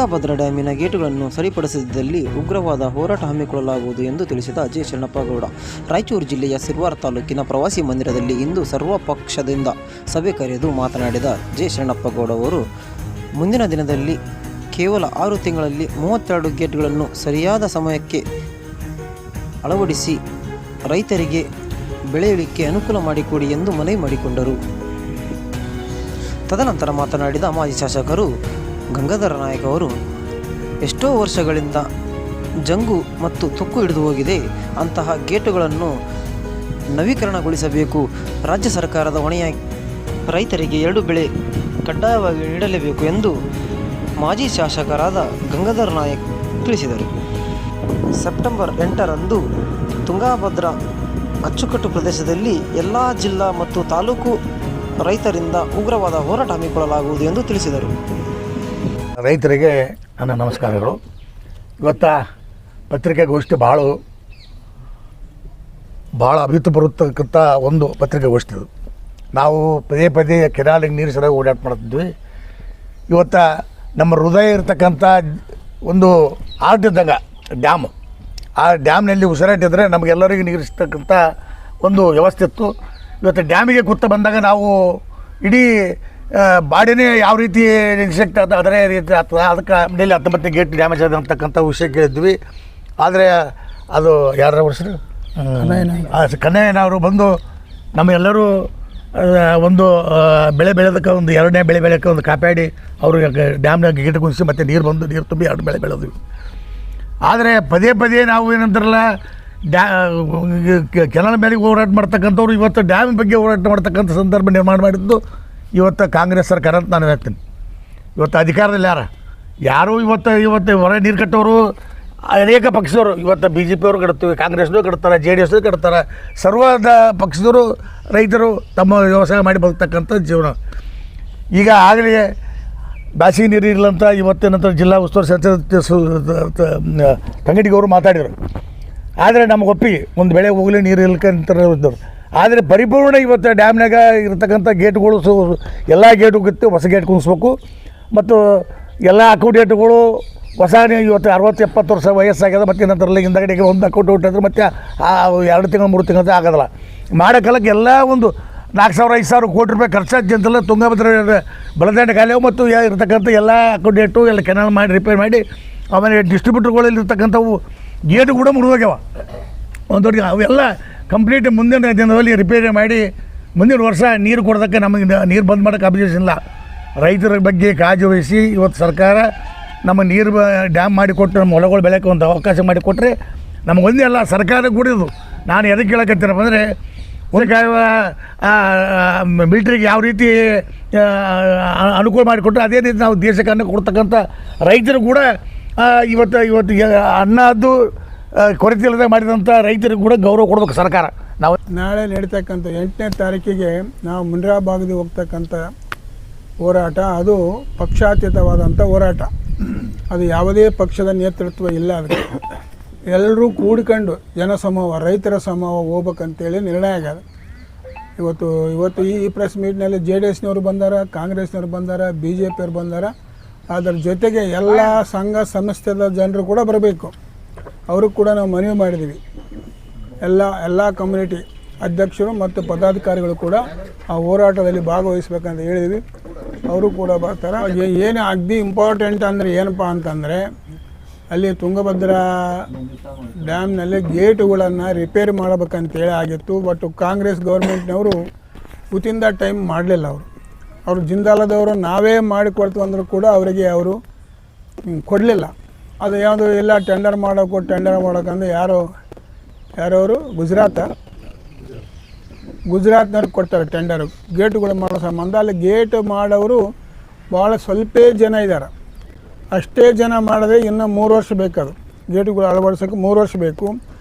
ತುಂಗಭದ್ರಾ ಡ್ಯಾಮಿನ ಗೇಟುಗಳನ್ನು ಸರಿಪಡಿಸದಿದ್ದಲ್ಲಿ ಉಗ್ರವಾದ ಹೋರಾಟ ಹಮ್ಮಿಕೊಳ್ಳಲಾಗುವುದು ಎಂದು ತಿಳಿಸಿದ ಜೆ ಶರಣಪ್ಪಗೌಡ. ರಾಯಚೂರು ಜಿಲ್ಲೆಯ ಸಿರ್ವಾರ್ ತಾಲೂಕಿನ ಪ್ರವಾಸಿ ಮಂದಿರದಲ್ಲಿ ಇಂದು ಸರ್ವಪಕ್ಷದಿಂದ ಸಭೆ ಕರೆದು ಮಾತನಾಡಿದ ಜೆ ಶರಣಪ್ಪಗೌಡ ಅವರು, ಮುಂದಿನ ದಿನದಲ್ಲಿ ಕೇವಲ 6 ತಿಂಗಳಲ್ಲಿ 32 ಗೇಟ್ಗಳನ್ನು ಸರಿಯಾದ ಸಮಯಕ್ಕೆ ಅಳವಡಿಸಿ ರೈತರಿಗೆ ಬೆಳೆಯಲಿಕ್ಕೆ ಅನುಕೂಲ ಮಾಡಿಕೊಡಿ ಎಂದು ಮನವಿ ಮಾಡಿಕೊಂಡರು. ತದನಂತರ ಮಾತನಾಡಿದ ಮಾಜಿ ಶಾಸಕರು ಗಂಗಾಧರ ನಾಯಕ್ ಅವರು, ಎಷ್ಟೋ ವರ್ಷಗಳಿಂದ ಜಂಗು ಮತ್ತು ತುಕ್ಕು ಹಿಡಿದು ಹೋಗಿದೆ. ಅಂತಹ ಗೇಟುಗಳನ್ನು ನವೀಕರಣಗೊಳಿಸಬೇಕು. ರಾಜ್ಯ ಸರ್ಕಾರದ ಹೊಣೆಯ ರೈತರಿಗೆ 2 ಬೆಳೆ ಕಡ್ಡಾಯವಾಗಿ ನೀಡಲೇಬೇಕು ಎಂದು ಮಾಜಿ ಶಾಸಕರಾದ ಗಂಗಾಧರ ನಾಯಕ್ ತಿಳಿಸಿದರು. ಸೆಪ್ಟೆಂಬರ್ 8ರಂದು ತುಂಗಭದ್ರಾ ಅಚ್ಚುಕಟ್ಟು ಪ್ರದೇಶದಲ್ಲಿ ಎಲ್ಲ ಜಿಲ್ಲಾ ಮತ್ತು ತಾಲೂಕು ರೈತರಿಂದ ಉಗ್ರವಾದ ಹೋರಾಟ ಹಮ್ಮಿಕೊಳ್ಳಲಾಗುವುದು ಎಂದು ತಿಳಿಸಿದರು. ರೈತರಿಗೆ ನನ್ನ ನಮಸ್ಕಾರಗಳು. ಇವತ್ತ ಪತ್ರಿಕಾಗೋಷ್ಠಿ ಭಾಳ ಅಭಿವೃದ್ಧಿಪಡಿಸ್ತಕ್ಕಂಥ ಒಂದು ಪತ್ರಿಕಾಗೋಷ್ಠಿ. ನಾವು ಪದೇ ಪದೇ ಕೆನಾಲಿಗೆ ನೀರು ಸರಿಯಾಗಿ ಓಡಾಟ ಮಾಡ್ತಿದ್ವಿ. ಇವತ್ತು ನಮ್ಮ ಹೃದಯ ಇರತಕ್ಕಂಥ ಒಂದು ಆರ್ಟ್ ಇದ್ದಂಗೆ ಡ್ಯಾಮ್, ಆ ಡ್ಯಾಮ್ನಲ್ಲಿ ಉಸಿರಾಟಿದ್ರೆ ನಮಗೆಲ್ಲರಿಗೂ ನೀರಿಸ್ತಕ್ಕಂಥ ಒಂದು ವ್ಯವಸ್ಥೆ ಇತ್ತು. ಇವತ್ತು ಡ್ಯಾಮಿಗೆ ಕೂತ ಬಂದಾಗ ನಾವು ಇಡೀ ಬಾಡಿನೇ ಯಾವ ರೀತಿ ಇನ್ಸೆಕ್ಟ್ ಆಗ್ತದೆ ಅದರೇ ರೀತಿ ಆಗ್ತದೆ. ಅದಕ್ಕೆ ಮೇಲೆ 19 ಗೇಟ್ ಡ್ಯಾಮೇಜ್ ಆದ ಅಂತಕ್ಕಂಥ ವಿಷಯ ಕೇಳಿದ್ವಿ. ಆದರೆ ಅದು ಯಾರ ಹೆಸರು ಕನ್ನಯ್ಯನವರು ಬಂದು ನಮ್ಮೆಲ್ಲರೂ ಒಂದು ಬೆಳೆ ಬೆಳೆದಕ್ಕೆ ಒಂದು 2ನೇ ಬೆಳೆ ಬೆಳೆಯೋಕ್ಕೆ ಒಂದು ಕಾಪಾಡಿ ಅವರು ಡ್ಯಾಮ್ನಾಗ ಗೇಟ್ ಕುಣಿಸಿ ಮತ್ತು ನೀರು ಬಂದು ನೀರು ತುಂಬಿ 2 ಬೆಳೆ ಬೆಳೆದ್ವಿ. ಆದರೆ ಪದೇ ಪದೇ ನಾವು ಏನಂತಾರಲ್ಲ ಕೆನಾಲ್ ಮೇಲೆ ಹೋರಾಟ ಮಾಡ್ತಕ್ಕಂಥವ್ರು ಇವತ್ತು ಡ್ಯಾಮ್ ಬಗ್ಗೆ ಹೋರಾಟ ಮಾಡ್ತಕ್ಕಂಥ ಸಂದರ್ಭ ನಿರ್ಮಾಣ ಮಾಡಿದ್ದು ಇವತ್ತು ಕಾಂಗ್ರೆಸ್ ಸರ್ಕಾರ ಅಂತ ನಾನು ಹೇಳ್ತೀನಿ. ಇವತ್ತು ಅಧಿಕಾರದಲ್ಲಿ ಯಾರು ಇವತ್ತು ಹೊರ ನೀರು ಕಟ್ಟೋರು ಅನೇಕ ಪಕ್ಷದವರು ಇವತ್ತು BJP ಅವರು ಕಟ್ತೀವಿ, ಕಾಂಗ್ರೆಸ್ನವರು ಕಟ್ತಾರೆ, JDS ಕಟ್ತಾರೆ. ಸರ್ವದ ಪಕ್ಷದವರು ರೈತರು ತಮ್ಮ ವ್ಯವಸಾಯ ಮಾಡಿ ಬದುಕ್ತಕ್ಕಂಥ ಜೀವನ. ಈಗ ಆಗಲೇ ಬ್ಯಾಸಿಗೆ ನೀರು ಇರಲಂತ ಇವತ್ತಿನಂತರ ಜಿಲ್ಲಾ ಉಸ್ತುವಾರಿ ಸಚಿವ ತಂಗಡಿಗವರು ಮಾತಾಡಿದರು. ಆದರೆ ನಮಗೆ ಒಪ್ಪಿಗೆ ಒಂದು ಬೆಳೆ ಹೋಗಲಿ ನೀರು ಇಲ್ಕಂತಾರೆ ಇದ್ದವರು. ಆದರೆ ಪರಿಪೂರ್ಣ ಇವತ್ತು ಡ್ಯಾಮ್ನಾಗ ಇರತಕ್ಕಂಥ ಗೇಟ್ಗಳು ಎಲ್ಲ ಗೇಟು ಕಿತ್ತು ಹೊಸ ಗೇಟ್ ಕುಣಿಸ್ಬೇಕು. ಮತ್ತು ಎಲ್ಲ ಅಕೌಂಟೇಟ್ಗಳು ಹೊಸ ಇವತ್ತು 60-70 ವರ್ಷ ವಯಸ್ಸಾಗ್ಯದ. ಮತ್ತು ನಂತರ ಹಿಂದಗಡೆಗೆ ಒಂದು ಅಕೌಂಟ್ ಹೊಟ್ಟಿದ್ರೆ ಮತ್ತು 2 ತಿಂಗಳು 3 ತಿಂಗಳು ಆಗೋದಿಲ್ಲ. ಮಾಡೋ ಕಾಲಕ್ಕೆ ಎಲ್ಲ ಒಂದು 4,000-5,000 ಕೋಟಿ ರೂಪಾಯಿ ಖರ್ಚಾದ ಅಂತಲ್ಲ ತುಂಗಭದ್ರಾ ಬಲದಂಡ ಕಾಲವು ಮತ್ತು ಇರತಕ್ಕಂಥ ಎಲ್ಲ ಅಕೌಂಟೇಟು ಎಲ್ಲ ಕೆನಾಲ್ ಮಾಡಿ ರಿಪೇರ್ ಮಾಡಿ ಆಮೇಲೆ ಡಿಸ್ಟ್ರಿಬ್ಯೂಟರ್ಗಳಲ್ಲಿ ಇರ್ತಕ್ಕಂಥವು ಗೇಟು ಕೂಡ ಮುರಿದೋಗ್ಯಾವ ಒಂದೊಂದು. ಅವೆಲ್ಲ ಕಂಪ್ಲೀಟ್ ಮುಂದಿನ ದಿನದಲ್ಲಿ ರಿಪೇರಿ ಮಾಡಿ ಮುಂದಿನ ವರ್ಷ ನೀರು ಕೊಡೋದಕ್ಕೆ ನಮಗೆ ನೀರು ಬಂದ್ ಮಾಡೋಕ್ಕೆ ಅಬ್ಜೆಕ್ಷನ್ ಇಲ್ಲ. ರೈತರ ಬಗ್ಗೆ ಕಾಳಜಿ ವಹಿಸಿ ಇವತ್ತು ಸರ್ಕಾರ ನಮ್ಮ ನೀರು ಡ್ಯಾಮ್ ಮಾಡಿಕೊಟ್ಟು ನಮ್ಮ ಹೊಲಗಳು ಬೆಳೆಯೋಕ್ಕೆ ಒಂದು ಅವಕಾಶ ಮಾಡಿಕೊಟ್ರೆ ನಮಗೊಂದೇ ಅಲ್ಲ ಸರ್ಕಾರ ಕೂಡ ಇದು. ನಾನು ಎದಕ್ಕೆ ಕೇಳಕತ್ತೀನಪ್ಪ ಅಂದರೆ ಮಿಲ್ಟ್ರಿಗೆ ಯಾವ ರೀತಿ ಅನುಕೂಲ ಮಾಡಿಕೊಟ್ರೆ ಅದೇ ರೀತಿ ನಾವು ದೇಶಕ್ಕೆ ಅನ್ನ ಕೊಡ್ತಕ್ಕಂಥ ರೈತರು ಕೂಡ ಇವತ್ತು ಅನ್ನದ್ದು ಕೊರತೆ ಇಲ್ಲದೆ ಮಾಡಿದಂಥ ರೈತರಿಗೆ ಕೂಡ ಗೌರವ ಕೊಡ್ಬೇಕು ಸರ್ಕಾರ. ನಾವು ನಾಳೆ ನಡೀತಕ್ಕಂಥ 8ನೇ ತಾರೀಕಿಗೆ ನಾವು ಮುನ್ರಾ ಭಾಗದಲ್ಲಿ ಹೋಗ್ತಕ್ಕಂಥ ಹೋರಾಟ ಅದು ಪಕ್ಷಾತೀತವಾದಂಥ ಹೋರಾಟ. ಅದು ಯಾವುದೇ ಪಕ್ಷದ ನೇತೃತ್ವ ಇಲ್ಲ. ಅದಕ್ಕೆ ಎಲ್ಲರೂ ಕೂಡಿಕೊಂಡು ಜನಸಮೂಹ ರೈತರ ಸಮೂಹ ಹೋಗ್ಬೇಕಂತೇಳಿ ನಿರ್ಣಯ ಆಗ್ಯದ. ಇವತ್ತು ಈ ಪ್ರೆಸ್ ಮೀಟ್ನಲ್ಲಿ JDSನವರು ಬಂದಾರ, ಕಾಂಗ್ರೆಸ್ನವ್ರು ಬಂದಾರ, BJP ಅವ್ರು ಬಂದಾರ. ಅದರ ಜೊತೆಗೆ ಎಲ್ಲ ಸಂಘ ಸಂಸ್ಥೆದ ಜನರು ಕೂಡ ಬರಬೇಕು. ಅವ್ರಿಗೆ ಕೂಡ ನಾವು ಮನವಿ ಮಾಡಿದ್ದೀವಿ. ಎಲ್ಲ ಕಮ್ಯುನಿಟಿ ಅಧ್ಯಕ್ಷರು ಮತ್ತು ಪದಾಧಿಕಾರಿಗಳು ಕೂಡ ಆ ಹೋರಾಟದಲ್ಲಿ ಭಾಗವಹಿಸ್ಬೇಕಂತ ಹೇಳಿದ್ವಿ. ಅವರು ಕೂಡ ಬರ್ತಾರೆ. ಏನು ಅಗ್ದಿ ಇಂಪಾರ್ಟೆಂಟ್ ಅಂದರೆ ಏನಪ್ಪ ಅಂತಂದರೆ ಅಲ್ಲಿ ತುಂಗಭದ್ರಾ ಡ್ಯಾಮ್ನಲ್ಲಿ ಗೇಟುಗಳನ್ನು ರಿಪೇರಿ ಮಾಡಬೇಕಂತೇಳಿ ಆಗಿತ್ತು. ಬಟ್ ಕಾಂಗ್ರೆಸ್ ಗೌರ್ಮೆಂಟ್ನವರು ವಿತಿನ್ ದ ಟೈಮ್ ಮಾಡಲಿಲ್ಲ. ಅವರು ಜಿಂದಾಲದವರು ನಾವೇ ಮಾಡಿಕೊಡ್ತೀವಿ ಅಂದರೂ ಕೂಡ ಅವರಿಗೆ ಅವರು ಕೊಡಲಿಲ್ಲ. ಅದು ಯಾವುದು ಎಲ್ಲ ಟೆಂಡರ್ ಮಾಡೋಕ್ಕಂದ್ರೆ ಯಾರವರು ಗುಜರಾತ್ನವ್ರಿಗೆ ಕೊಡ್ತಾರೆ ಟೆಂಡರು ಗೇಟುಗಳು ಮಾಡೋ ಸಂಬಂಧ. ಅಲ್ಲಿ ಗೇಟ್ ಮಾಡೋರು ಭಾಳ ಸ್ವಲ್ಪ ಜನ ಇದ್ದಾರೆ. ಅಷ್ಟೇ ಜನ ಮಾಡಿದ್ರೆ ಇನ್ನೂ 3 ವರ್ಷ ಬೇಕದು ಗೇಟುಗಳು ಅಳವಡಿಸೋಕ್ಕೆ 3 ವರ್ಷ ಬೇಕು.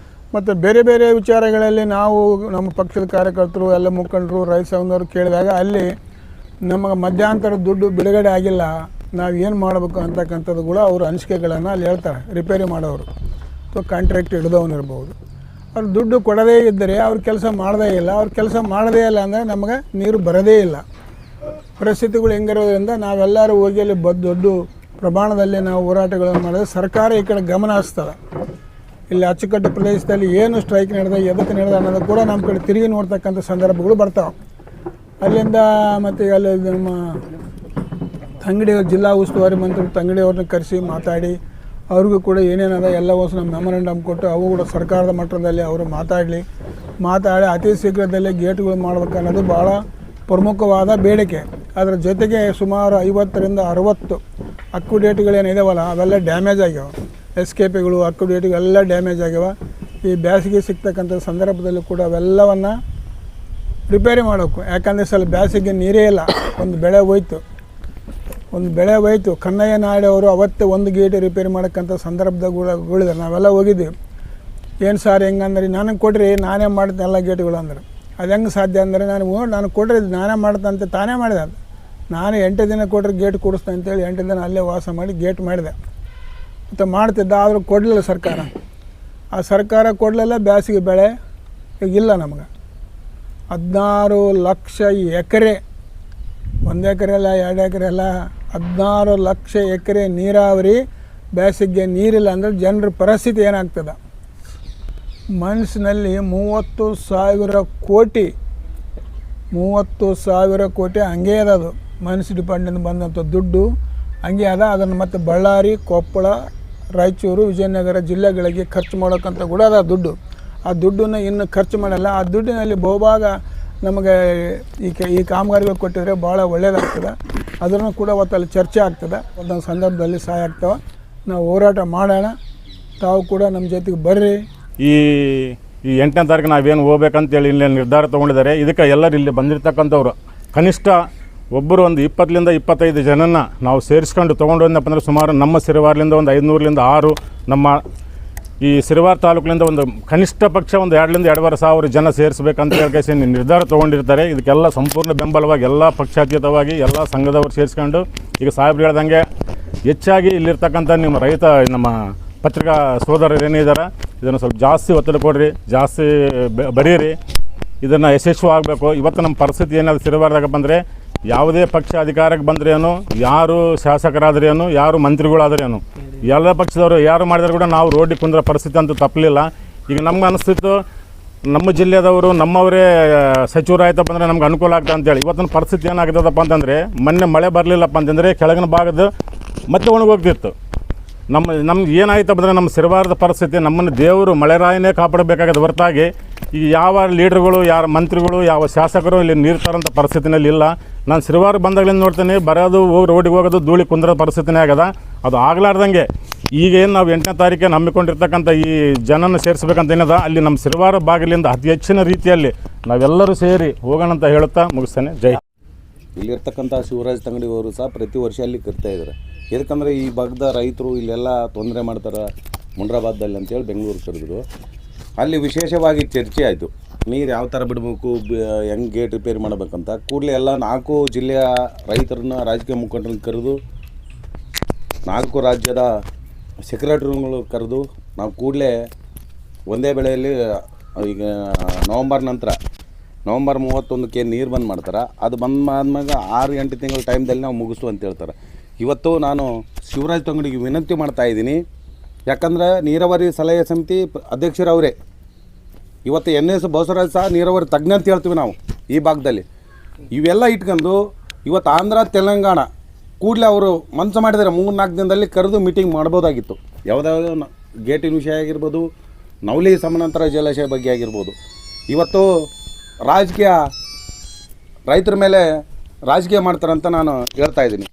ಮತ್ತು ಬೇರೆ ಬೇರೆ ವಿಚಾರಗಳಲ್ಲಿ ನಾವು ನಮ್ಮ ಪಕ್ಷದ ಕಾರ್ಯಕರ್ತರು ಎಲ್ಲ ಮುಖಂಡರು ರೈತ ಸಂಘದವರು ಕೇಳಿದಾಗ ಅಲ್ಲಿ ನಮಗೆ ಮಧ್ಯಂತರ ದುಡ್ಡು ಬಿಡುಗಡೆ ಆಗಿಲ್ಲ, ನಾವು ಏನು ಮಾಡಬೇಕು ಅಂತಕ್ಕಂಥದ್ದು ಕೂಡ ಅವರು ಅನಿಸಿಕೆಗಳನ್ನು ಅಲ್ಲಿ ಹೇಳ್ತಾರೆ. ರಿಪೇರಿ ಮಾಡೋರು ಅಥವಾ ಕಾಂಟ್ರಾಕ್ಟ್ ಹಿಡಿದವನಿರ್ಬೋದು. ಅವ್ರು ದುಡ್ಡು ಕೊಡದೇ ಇದ್ದರೆ ಅವ್ರು ಕೆಲಸ ಮಾಡದೇ ಇಲ್ಲ. ಅವ್ರು ಕೆಲಸ ಮಾಡದೇ ಇಲ್ಲ ಅಂದರೆ ನಮಗೆ ನೀರು ಬರೋದೇ ಇಲ್ಲ. ಪರಿಸ್ಥಿತಿಗಳು ಹೆಂಗಿರೋದ್ರಿಂದ ನಾವೆಲ್ಲರೂ ಹೋಗಿ ಅಲ್ಲಿ ದೊಡ್ಡ ಪ್ರಮಾಣದಲ್ಲಿ ನಾವು ಹೋರಾಟಗಳನ್ನು ಮಾಡಿದ್ರೆ ಸರ್ಕಾರ ಈ ಕಡೆ ಗಮನ ಹರಿಸ್ತದೆ. ಇಲ್ಲಿ ಅಚ್ಚುಕಟ್ಟು ಪ್ರದೇಶದಲ್ಲಿ ಏನು ಸ್ಟ್ರೈಕ್ ನಡೆದ ಎದಕ್ಕೆ ನಡೆದ ಅನ್ನೋದು ಕೂಡ ನಮ್ಮ ಕಡೆ ತಿರುಗಿ ನೋಡ್ತಕ್ಕಂಥ ಸಂದರ್ಭಗಳು ಬರ್ತಾವೆ. ಅಲ್ಲಿಂದ ಮತ್ತು ಅಲ್ಲಿ ನಮ್ಮ ತಂಗಡಿಯವ್ರು ಜಿಲ್ಲಾ ಉಸ್ತುವಾರಿ ಮಂತ್ರಿ ತಂಗಡಿಯವ್ರನ್ನ ಕರೆಸಿ ಮಾತಾಡಿ ಅವ್ರಿಗೂ ಕೂಡ ಏನೇನದ ಎಲ್ಲ ಹೊಸ ನಮ್ಮ ಮೆಮೊರಂಡಮ್ ಕೊಟ್ಟು ಅವು ಕೂಡ ಸರ್ಕಾರದ ಮಟ್ಟದಲ್ಲಿ ಅವರು ಮಾತಾಡಿ ಅತಿ ಶೀಘ್ರದಲ್ಲೇ ಗೇಟ್ಗಳು ಮಾಡ್ಬೇಕು ಅನ್ನೋದು ಭಾಳ ಪ್ರಮುಖವಾದ ಬೇಡಿಕೆ. ಅದರ ಜೊತೆಗೆ ಸುಮಾರು 50ರಿಂದ 60 ಅಕ್ಯುಡೇಟ್ಗಳೇನಿದಾವಲ್ಲ ಅವೆಲ್ಲ ಡ್ಯಾಮೇಜ್ ಆಗ್ಯಾವ. ಎಸ್ಕೇಪಿಗಳು ಅಕ್ಯುಡೇಟ್ಗಳು ಎಲ್ಲ ಡ್ಯಾಮೇಜ್ ಆಗ್ಯಾವ. ಈ ಬೇಸಿಗೆ ಸಿಗ್ತಕ್ಕಂಥ ಸಂದರ್ಭದಲ್ಲೂ ಕೂಡ ಅವೆಲ್ಲವನ್ನು ರಿಪೇರಿ ಮಾಡಬೇಕು. ಯಾಕಂದರೆ ಸ್ವಲ್ಪ ಬೇಸಿಗೆ ನೀರೇ ಇಲ್ಲ. ಒಂದು ಬೆಳೆ ಹೋಯ್ತು ಕನ್ನಯ್ಯ ನಾಡಿ ಅವರು ಅವತ್ತೇ ಒಂದು ಗೇಟ್ ರಿಪೇರಿ ಮಾಡೋಕ್ಕಂಥ ಸಂದರ್ಭದಾಗಳಿದ್ದಾರೆ. ನಾವೆಲ್ಲ ಹೋಗಿದ್ವಿ. ಏನು ಸಾರ್ ಹೆಂಗಂದ್ರೆ ನನಗೆ ಕೊಡ್ರಿ ನಾನೇ ಮಾಡ್ತೀನಿ ಎಲ್ಲ ಗೇಟ್ಗಳು ಅಂದ್ರೆ. ಅದು ಹೆಂಗೆ ಸಾಧ್ಯ ಅಂದರೆ ನಾನು ಕೊಡ್ರಿ ನಾನೇ ಮಾಡ್ತಂತೆ ತಾನೇ ಮಾಡಿದೆ. ಅದು ನಾನು 8 ದಿನ ಕೊಟ್ಟರೆ ಗೇಟ್ ಕೊಡಿಸ್ತೇನೆ ಅಂತೇಳಿ 8 ದಿನ ಅಲ್ಲೇ ವಾಸ ಮಾಡಿ ಗೇಟ್ ಮಾಡಿದೆ ಮತ್ತು ಮಾಡ್ತಿದ್ದ. ಆದರೂ ಕೊಡಲಿಲ್ಲ ಸರ್ಕಾರ. ಆ ಸರ್ಕಾರ ಕೊಡಲಿಲ್ಲ. ಬೇಸಿಗೆ ಬೆಳೆ ಈಗಿಲ್ಲ ನಮಗೆ. 16 ಲಕ್ಷ ಎಕರೆ, 1 ಎಕರೆ ಅಲ್ಲ 2 ಎಕರೆ ಅಲ್ಲ, 16 ಲಕ್ಷ ಎಕರೆ ನೀರಾವರಿ. ಬೇಸಿಗೆ ನೀರಿಲ್ಲ ಅಂದರೆ ಜನರ ಪರಿಸ್ಥಿತಿ ಏನಾಗ್ತದೆ? ಮನಸ್ಸಿನಲ್ಲಿ 30,000 ಕೋಟಿ ಹಂಗೆ ಅದ. ಅದು ಮನಸ್ಸು ಡಿಪಾರ್ಟ್ಮೆಂಟ್ ಬಂದಂಥ ದುಡ್ಡು ಹಂಗೆ ಅದ. ಅದನ್ನು ಮತ್ತು ಬಳ್ಳಾರಿ, ಕೊಪ್ಪಳ, ರಾಯಚೂರು, ವಿಜಯನಗರ ಜಿಲ್ಲೆಗಳಿಗೆ ಖರ್ಚು ಮಾಡೋಕ್ಕಂತ ಕೂಡ ಅದ ದುಡ್ಡು. ಆ ದುಡ್ಡನ್ನು ಇನ್ನು ಖರ್ಚು ಮಾಡಲ್ಲ. ಆ ದುಡ್ಡಿನಲ್ಲಿ ಬಹುಭಾಗ ನಮಗೆ ಈ ಕಾಮಗಾರಿಗಳು ಕೊಟ್ಟಿದ್ರೆ ಭಾಳ ಒಳ್ಳೆಯದಾಗ್ತದೆ. ಅದನ್ನು ಕೂಡ ಅವತ್ತಲ್ಲಿ ಚರ್ಚೆ ಆಗ್ತದೆ. ಒಂದೊಂದು ಸಂದರ್ಭದಲ್ಲಿ ಸಹಾಯ ಆಗ್ತವೆ. ನಾವು ಹೋರಾಟ ಮಾಡೋಣ. ತಾವು ಕೂಡ ನಮ್ಮ ಜೊತೆಗೆ ಬರ್ರಿ. ಈ 8ನೇ ತಾರೀಕು ನಾವೇನು ಹೋಗ್ಬೇಕಂತೇಳಿ ಇಲ್ಲಿ ನಿರ್ಧಾರ ತೊಗೊಂಡಿದ್ದಾರೆ. ಇದಕ್ಕೆ ಎಲ್ಲರೂ ಇಲ್ಲಿ ಬಂದಿರತಕ್ಕಂಥವ್ರು ಕನಿಷ್ಠ ಒಬ್ಬರು ಒಂದು 20ರಿಂದ 25 ಜನನ ನಾವು ಸೇರಿಸ್ಕೊಂಡು ತೊಗೊಂಡು ಏನಪ್ಪ ಅಂದರೆ ಸುಮಾರು ನಮ್ಮ ಸಿರಿವಾರದಿಂದ ಒಂದು 500ರಿಂದ 6, ನಮ್ಮ ಈ ಸಿರಿವಾರ ತಾಲೂಕಿನಿಂದ ಒಂದು ಕನಿಷ್ಠ ಪಕ್ಷ ಒಂದು 2ರಿಂದ 2.5 ಸಾವಿರ ಜನ ಸೇರಿಸ್ಬೇಕಂತ ಹೇಳಿ ನಿರ್ಧಾರ ತೊಗೊಂಡಿರ್ತಾರೆ. ಇದಕ್ಕೆಲ್ಲ ಸಂಪೂರ್ಣ ಬೆಂಬಲವಾಗಿ ಎಲ್ಲ ಪಕ್ಷಾತೀತವಾಗಿ ಎಲ್ಲ ಸಂಘದವರು ಸೇರಿಸ್ಕೊಂಡು ಈಗ ಸಾಹೇಬ್ರು ಹೇಳ್ದಂಗೆ ಹೆಚ್ಚಾಗಿ ಇಲ್ಲಿರ್ತಕ್ಕಂಥ ನಮ್ಮ ಪತ್ರಿಕಾ ಸೋದರರು ಏನಿದ್ದಾರೆ ಇದನ್ನು ಸ್ವಲ್ಪ ಜಾಸ್ತಿ ಒತ್ತಡ ಕೊಡ್ರಿ, ಜಾಸ್ತಿ ಬರೀರಿ, ಇದನ್ನು ಯಶಸ್ವಿ ಆಗಬೇಕು. ಇವತ್ತು ನಮ್ಮ ಪರಿಸ್ಥಿತಿ ಏನಾದ್ರು ಸಿರಿವಾರದಾಗ ಬಂದರೆ ಯಾವುದೇ ಪಕ್ಷ ಅಧಿಕಾರಕ್ಕೆ ಬಂದ್ರೇನು, ಯಾರು ಶಾಸಕರಾದ್ರೇನು, ಯಾರು ಮಂತ್ರಿಗಳಾದ್ರೇನು, ಎಲ್ಲ ಪಕ್ಷದವರು ಯಾರು ಮಾಡಿದ್ರು ಕೂಡ ನಾವು ರೋಡಿಗೆ ಕುಂದ್ರ ಪರಿಸ್ಥಿತಿ ಅಂತೂ ತಪ್ಪಲಿಲ್ಲ. ಈಗ ನಮ್ಗೆ ಅನಿಸ್ತಿತ್ತು ನಮ್ಮ ಜಿಲ್ಲೆದವರು ನಮ್ಮವರೇ ಸಚಿವರಾಯ್ತಪ್ಪ ಅಂದರೆ ನಮ್ಗೆ ಅನುಕೂಲ ಆಗ್ತದೆ ಅಂತೇಳಿ. ಇವತ್ತಿನ ಪರಿಸ್ಥಿತಿ ಏನಾಗ್ತದಪ್ಪ ಅಂತಂದರೆ ಮೊನ್ನೆ ಮಳೆ ಬರಲಿಲ್ಲಪ್ಪ ಅಂತಂದರೆ ಕೆಳಗಿನ ಭಾಗದ ಮತ್ತೆ ಒಣಗೋಗ್ತಿತ್ತು. ನಮ್ಗೆ ಏನಾಯ್ತಪ್ಪ ಅಂದರೆ ನಮ್ಮ ಸಿರಿವಾರದ ಪರಿಸ್ಥಿತಿ ನಮ್ಮನ್ನು ದೇವರು ಮಳೆರಾಯನೇ ಕಾಪಾಡಬೇಕಾಗದ ಹೊರತಾಗಿ ಈಗ ಯಾವ ಲೀಡ್ರುಗಳು, ಯಾರ ಮಂತ್ರಿಗಳು, ಯಾವ ಶಾಸಕರು ಇಲ್ಲಿ ನೀರು ತರೋಂಥ ಪರಿಸ್ಥಿತಿನಲ್ಲಿ ಇಲ್ಲ. ನಾನು ಸಿರಿವಾರ ಬಂದಾಗಲಿಂದ ನೋಡ್ತೀನಿ ಬರೋದು ರೋಡಿಗೆ ಹೋಗೋದು ಧೂಳಿ ಕುಂದ್ರೋ ಪರಿಸ್ಥಿತಿನೇ ಆಗದ. ಅದು ಆಗಲಾರ್ದಂಗೆ ಈಗ ಏನು ನಾವು 8ನೇ ತಾರೀಕಿಗೆ ನಂಬಿಕೊಂಡಿರ್ತಕ್ಕಂಥ ಈ ಜನನ ಸೇರಿಸ್ಬೇಕಂತ ಏನದ ಅಲ್ಲಿ ನಮ್ಮ ಸಿರಿವಾರ ಬಾಗಿಲಿಂದ ಅತಿ ಹೆಚ್ಚಿನ ರೀತಿಯಲ್ಲಿ ನಾವೆಲ್ಲರೂ ಸೇರಿ ಹೋಗೋಣ ಅಂತ ಹೇಳುತ್ತಾ ಮುಗಿಸ್ತೇನೆ. ಜೈ. ಇಲ್ಲಿರ್ತಕ್ಕಂಥ ಶಿವರಾಜ್ ತಂಗಡಿ ಅವರು ಸಹ ಪ್ರತಿ ವರ್ಷ ಅಲ್ಲಿ ಕರಿತಾ ಇದ್ದಾರೆ. ಯಾಕಂದರೆ ಈ ಭಾಗದ ರೈತರು ಇಲ್ಲೆಲ್ಲ ತೊಂದರೆ ಮಾಡ್ತಾರೆ ಮುಂಡ್ರಾಬಾದಲ್ಲಿ ಅಂತೇಳಿ ಬೆಂಗಳೂರು ಕರೆದ್ರು. ಅಲ್ಲಿ ವಿಶೇಷವಾಗಿ ಚರ್ಚೆ ಆಯಿತು. ನೀರು ಯಾವ ಥರ ಬಿಡಬೇಕು, ಹೆಂಗೆ ಗೇಟ್ ರಿಪೇರಿ ಮಾಡಬೇಕಂತ. ಕೂಡಲೇ ಎಲ್ಲ 4 ಜಿಲ್ಲೆಯ ರೈತರನ್ನ, ರಾಜಕೀಯ ಮುಖಂಡರನ್ನ ಕರೆದು 4 ರಾಜ್ಯದ ಸೆಕ್ರೆಟರಿಗಳು ಕರೆದು ನಾವು ಕೂಡಲೇ ಒಂದೇ ಬೆಳೆಯಲ್ಲಿ ಈಗ ನವಂಬರ್ ನಂತರ ನವಂಬರ್ 31ಕ್ಕೆ ನೀರು ಬಂದ್ ಮಾಡ್ತಾರೆ. ಅದು ಬಂದ್ ಆದ್ಮ್ಯಾಗ 6-8 ತಿಂಗಳ ಟೈಮ್ದಲ್ಲಿ ನಾವು ಮುಗಿಸು ಅಂತ ಹೇಳ್ತಾರೆ. ಇವತ್ತು ನಾನು ಶಿವರಾಜ್ ತಂಗಡಿಗೆ ವಿನಂತಿ ಮಾಡ್ತಾಯಿದ್ದೀನಿ. ಯಾಕಂದರೆ ನೀರಾವರಿ ಸಲಹೆ ಸಮಿತಿ ಅಧ್ಯಕ್ಷರು ಅವರೇ. ಇವತ್ತು NS ಬಸವರಾಜ್ ಸಹ ನೀರಾವರಿ ತಜ್ಞ ಅಂತ ಹೇಳ್ತೀವಿ ನಾವು ಈ ಭಾಗದಲ್ಲಿ. ಇವೆಲ್ಲ ಇಟ್ಕೊಂಡು ಇವತ್ತು ಆಂಧ್ರ ತೆಲಂಗಾಣ ಕೂಡಲೇ ಅವರು ಮನಸ್ಸು ಮಾಡಿದರೆ 3-4 ದಿನದಲ್ಲಿ ಕರೆದು ಮೀಟಿಂಗ್ ಮಾಡ್ಬೋದಾಗಿತ್ತು. ಯಾವುದಾದ್ರು ಗೇಟಿನ ವಿಷಯ ಆಗಿರ್ಬೋದು, ನವಲಿ ಸಮಾನಾಂತರ ಜಲಾಶಯ ಬಗ್ಗೆ ಆಗಿರ್ಬೋದು. ಇವತ್ತು ರಾಜಕೀಯ ರೈತರ ಮೇಲೆ ರಾಜಕೀಯ ಮಾಡ್ತಾರಂತ ನಾನು ಹೇಳ್ತಾ ಇದ್ದೀನಿ.